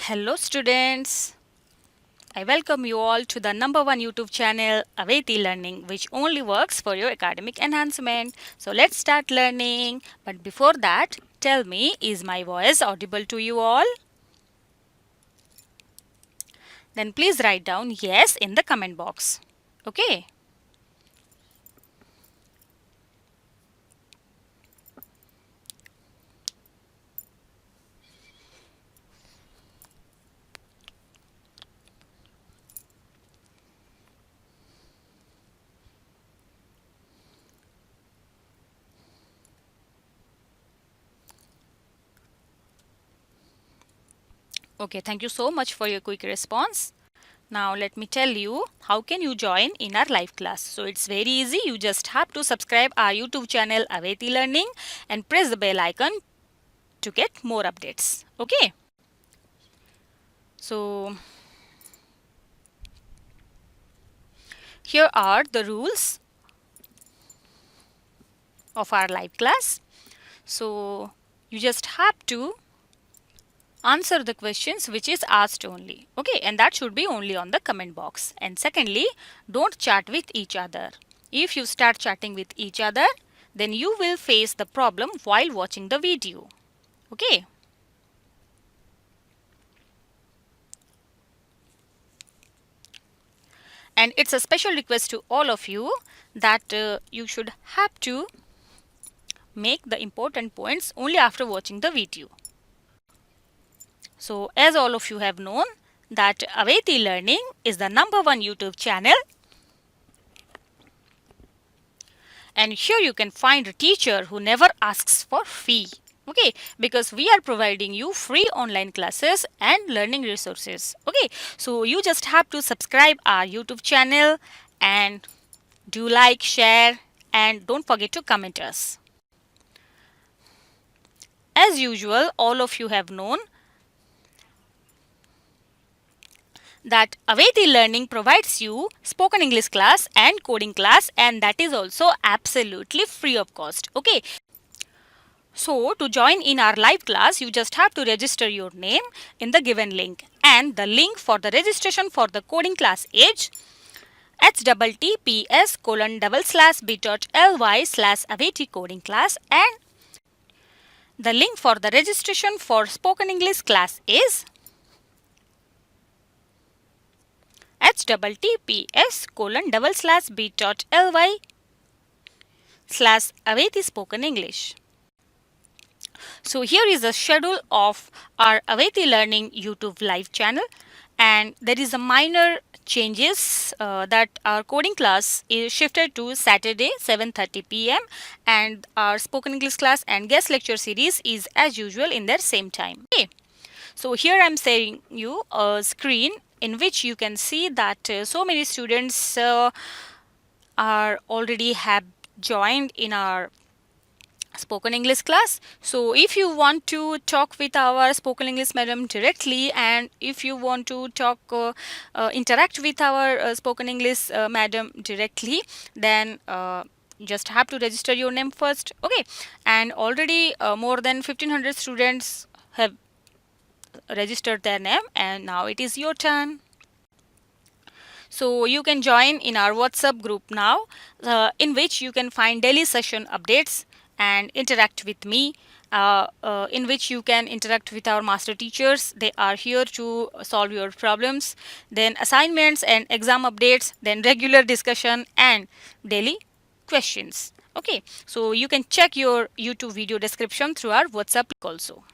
Hello students, I welcome you all to the number one YouTube channel Aveti Learning, which only works for your academic enhancement. So let's start learning. But before that, tell me, is my voice audible to you all? Then please write down yes in the comment box. Okay. Okay, thank you so much for your quick response. Now let me tell you how can you join in our live class. So it's very easy. You just have to subscribe our YouTube channel Aveti Learning and press the bell icon to get more updates. Okay. So here are the rules of our live class. So you just have to answer the questions which is asked only. Okay, and that should be only on the comment box. And secondly, don't chat with each other. If you start chatting with each other, then you will face the problem while watching the video. Okay. And it's a special request to all of you that you should have to make the important points only after watching the video. So as all of you have known that Aveti Learning is the number one YouTube channel, and here you can find a teacher who never asks for fee. Okay, because we are providing you free online classes and learning resources. Okay, so you just have to subscribe our YouTube channel and do like, share, and don't forget to comment us. As usual, all of you have known that Aveti Learning provides you spoken English class and coding class, and that is also absolutely free of cost. Okay. So to join in our live class, you just have to register your name in the given link, and the link for the registration for the coding class is https://bit.ly/Aveti coding class, and the link for the registration for spoken English class is https://bit.ly/Aveti spoken English. So here is a schedule of our Aveti Learning YouTube live channel, and there is a minor changes that our coding class is shifted to Saturday 7:30 p.m. and our spoken English class and guest lecture series is as usual in their same time. Okay. So here I'm sharing you a screen in which you can see that so many students are already have joined in our spoken English class. So if you want to talk with our spoken English madam directly, and if you want to talk interact with our spoken English madam directly, then just have to register your name first. Okay, and already more than 1500 students have registered their name, and now it is your turn. So you can join in our WhatsApp group now, in which you can find daily session updates and interact with me, in which you can interact with our master teachers. They are here to solve your problems, then assignments and exam updates, then regular discussion and daily questions. Okay, so you can check your YouTube video description through our WhatsApp link also.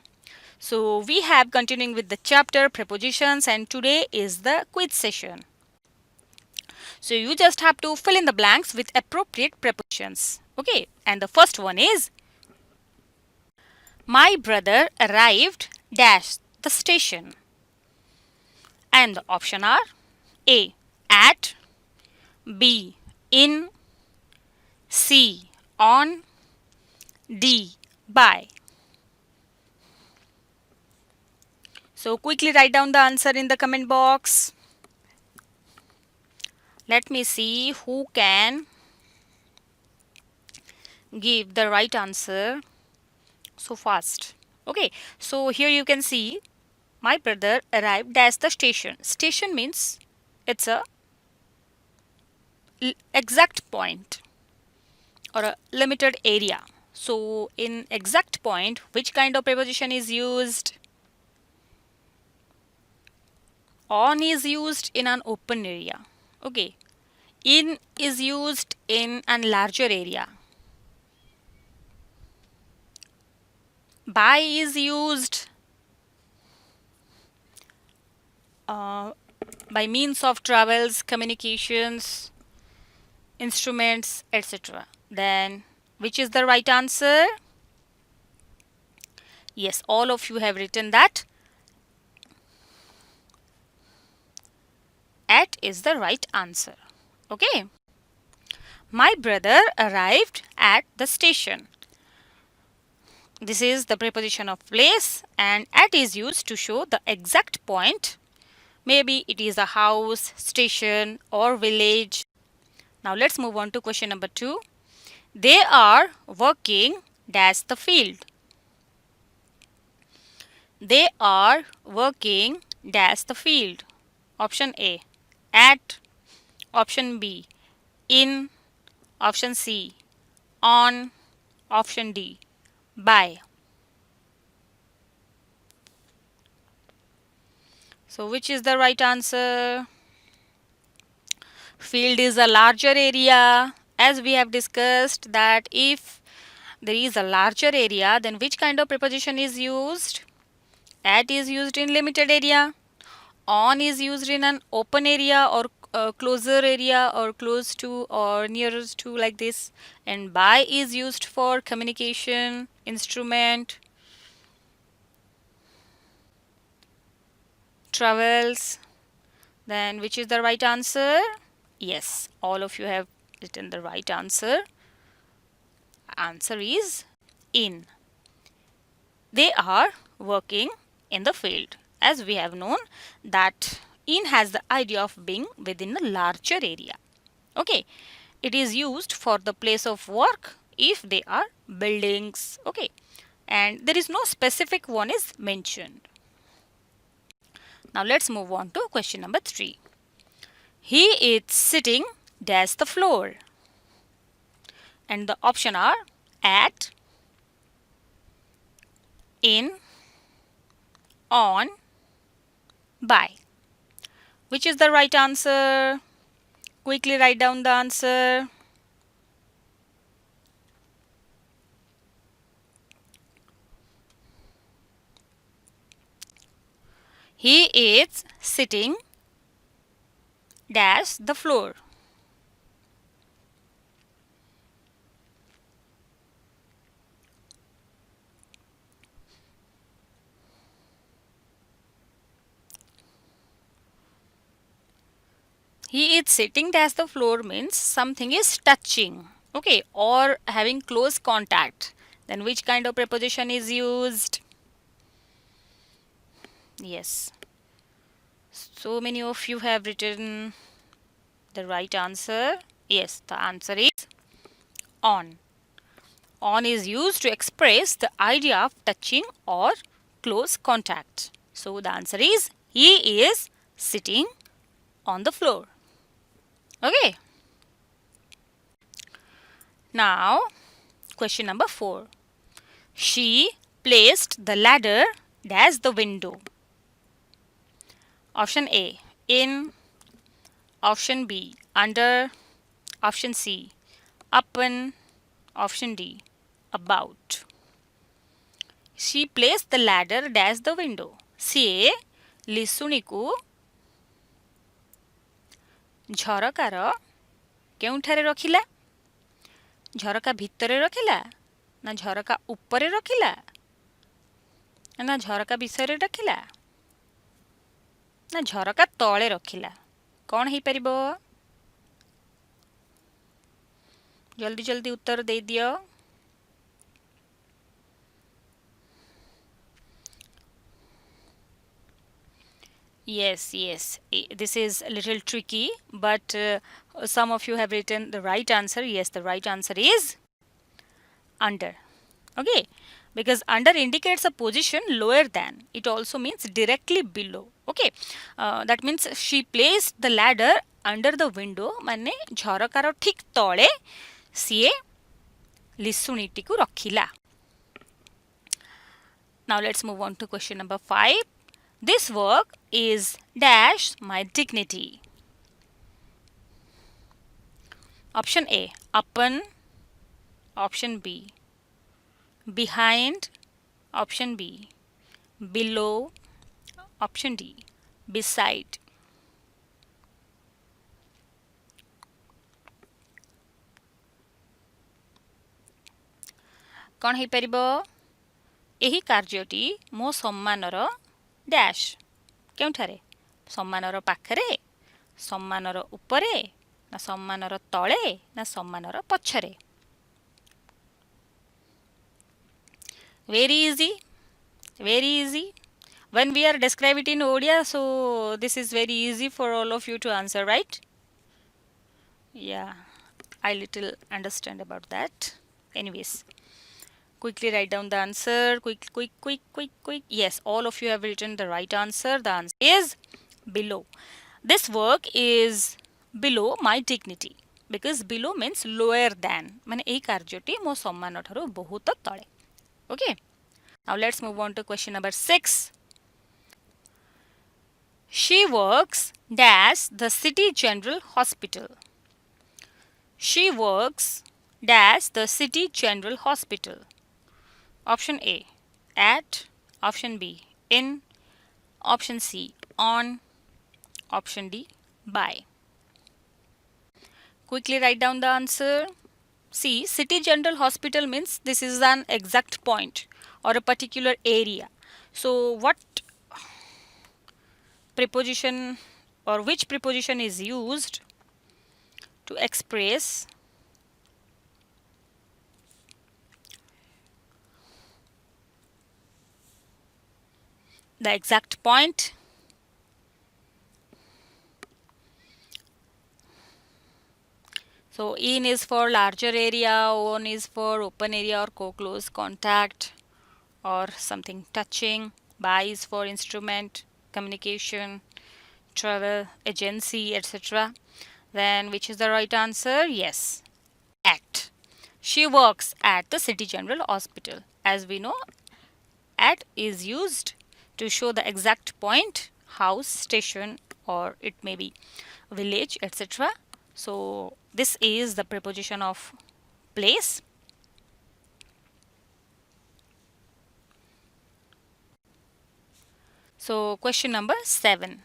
So we have continuing with the chapter prepositions, and today is the quiz session. So you just have to fill in the blanks with appropriate prepositions. Okay, and the first one is my brother arrived dash the station. And the option are A, at, B, in, C, on, D, by. So quickly write down the answer in the comment box. Let me see who can give the right answer so fast. Okay, so here you can see My brother arrived at the station. Station means it's a exact point or a limited area. So in exact point, which kind of preposition is used? On is used in an open area. Okay. In is used in a larger area. By is used by means of travels, communications, instruments, etc. Then which is the right answer? Yes, all of you have written that at is the right answer. Okay. My brother arrived at the station. This is the preposition of place, and at is used to show the exact point. Maybe it is a house, station or village. Now let's move on to question number 2. They are working dash the field. They are working dash the field. Option A, at. Option B, in. Option C, on. Option D, by. So which is the right answer? Field is a larger area. As we have discussed that if there is a larger area, then which kind of preposition is used? At is used in limited area. On is used in an open area or closer area or close to or nearest to, like this. And by is used for communication, instrument, travels. Then which is the right answer? Yes, all of you have written the right answer. Answer is in. They are working in the field. As we have known that in has the idea of being within a larger area. Okay, it is used for the place of work if they are buildings. Okay, and there is no specific one is mentioned. Now let's move on to question number 3. He is sitting dash the floor. And the option are at, in, on, by. Which is the right answer? Quickly write down the answer. He is sitting dash the floor. He is sitting dash the floor means something is touching, okay, or having close contact. Then which kind of preposition is used? Yes. So many of you have written the right answer. Yes, the answer is on. On is used to express the idea of touching or close contact. So the answer is he is sitting on the floor. Okay. Now, question number 4. She placed the ladder dash the window. Option A, in. Option B, under. Option C, upon. Option D, about. She placed the ladder dash the window. ସିଏ ଲିସୁଣିକୁ ଝରକାର କେଉଁଠାରେ ରଖିଲା? ଝରକା ଭିତରେ ରଖିଲା, ନା ଝରକା ଉପରେ ରଖିଲା, ନା ଝରକା ବିଷୟରେ ରଖିଲା, ନା ଝରକା ତଳେ ରଖିଲା? କ'ଣ ହେଇପାରିବ? ଜଲ୍ଦି ଜଲ୍ଦି ଉତ୍ତର ଦେଇଦିଅ। Yes, this is a little tricky, but some of you have written the right answer. Yes, the right answer is under. Okay, because under indicates a position lower than. It also means directly below. Okay, that means she placed the ladder under the window, ମାନେ ଝରକାର ଠିକ୍ ତଳେ ସିଏ ଲିସୁଣିଟିକୁ ରଖିଲା. Now let's move on to question number 5. This work is dash my dignity. Option A, upon. Option B, behind. Option B, below. Option D, beside. कौन है परिबो? एही कार्यटी मो सम्मानर dash केउठारे? सम्मानर पाखरे, सम्मानर उपरे, ना सम्मानर तळे, ना सम्मानर पछरे? Very easy, very easy. When we are describe it in Odia, so this is very easy for all of you to answer, right? Yeah, I little understand about that. Anyways, quickly write down the answer. Quick. Yes, all of you have written the right answer. The answer is below. This work is below my dignity, because below means lower than. माने एही कार्यटी मो सम्मान ठारो बहुत तळे. Okay. Now let's move on to question number 6. She works dash the City General Hospital. She works dash the City General Hospital. Option A, at. Option B, in. Option C, on. Option D, by. Quickly write down the answer. See, City General Hospital means this is an exact point or a particular area. So what preposition or which preposition is used to express the exact point? So in is for larger area, on is for open area or close contact or something touching, by is for instrument, communication, travel, agency, etc. Then which is the right answer? Yes, at. She works at the City General Hospital. As we know, at is used to show the exact point, house, station, or it may be village, etc. So this is the preposition of place. So question number 7.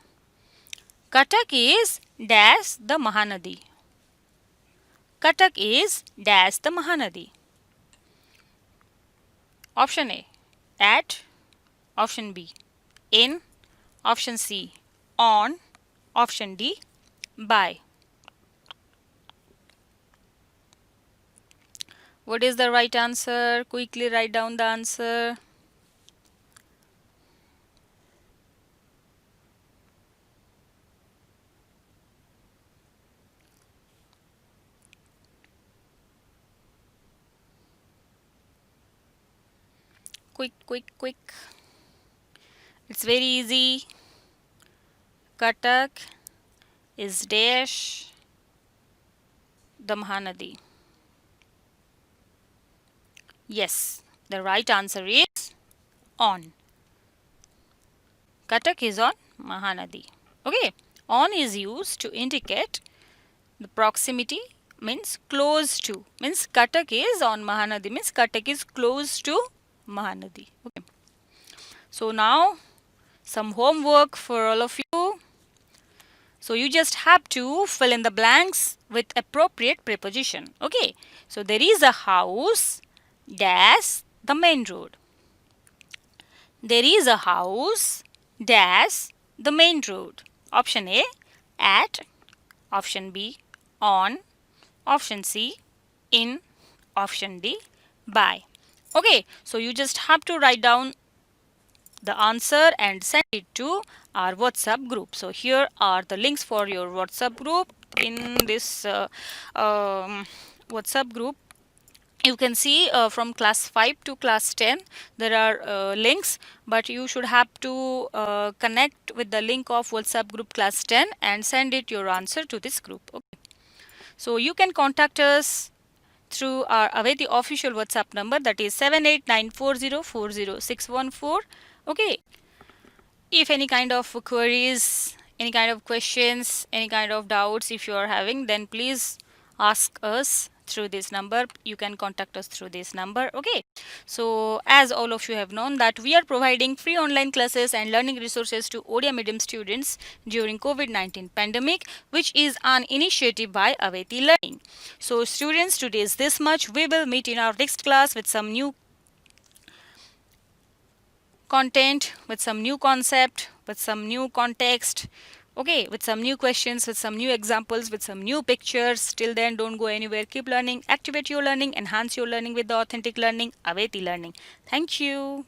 Cuttack is dash the Mahanadi. Cuttack is dash the Mahanadi. Option A, at. Option B, in. Option C, on. Option D, by. What is the right answer? Quickly write down the answer. Quick. It's very easy. Cuttack is dash the Mahanadi. Yes, the right answer is on. Cuttack is on Mahanadi. Okay, on is used to indicate the proximity, means close to. Means Cuttack is on Mahanadi, means Cuttack is close to Mahanadi. Okay. So now some homework for all of you. So you just have to fill in the blanks with appropriate preposition. Okay. So there is a house dash the main road. There is a house dash the main road. Option A, at. Option B, on. Option C, in. Option D, by. Okay, so you just have to write down the answer and send it to our WhatsApp group. So here are the links for your WhatsApp group. In this WhatsApp group, You can see from class 5 to class 10 there are links, but you should have to connect with the link of WhatsApp group class 10 and send it your answer to this group. Okay, so you can contact us through our Aveti official WhatsApp number, that is 7894040614. Okay, if any kind of queries, any kind of questions, any kind of doubts if you are having, then please ask us through this number. You can contact us through this number. Okay, so as all of you have known that we are providing free online classes and learning resources to Odia medium students during COVID-19 pandemic, which is an initiative by Aveti Learning. So students, today is this much. We will meet in our next class with some new content, with some new concept, with some new context, okay, with some new questions, with some new examples, with some new pictures. Till then, don't go anywhere. Keep learning, activate your learning, enhance your learning with the authentic learning, Aveti Learning. Thank you.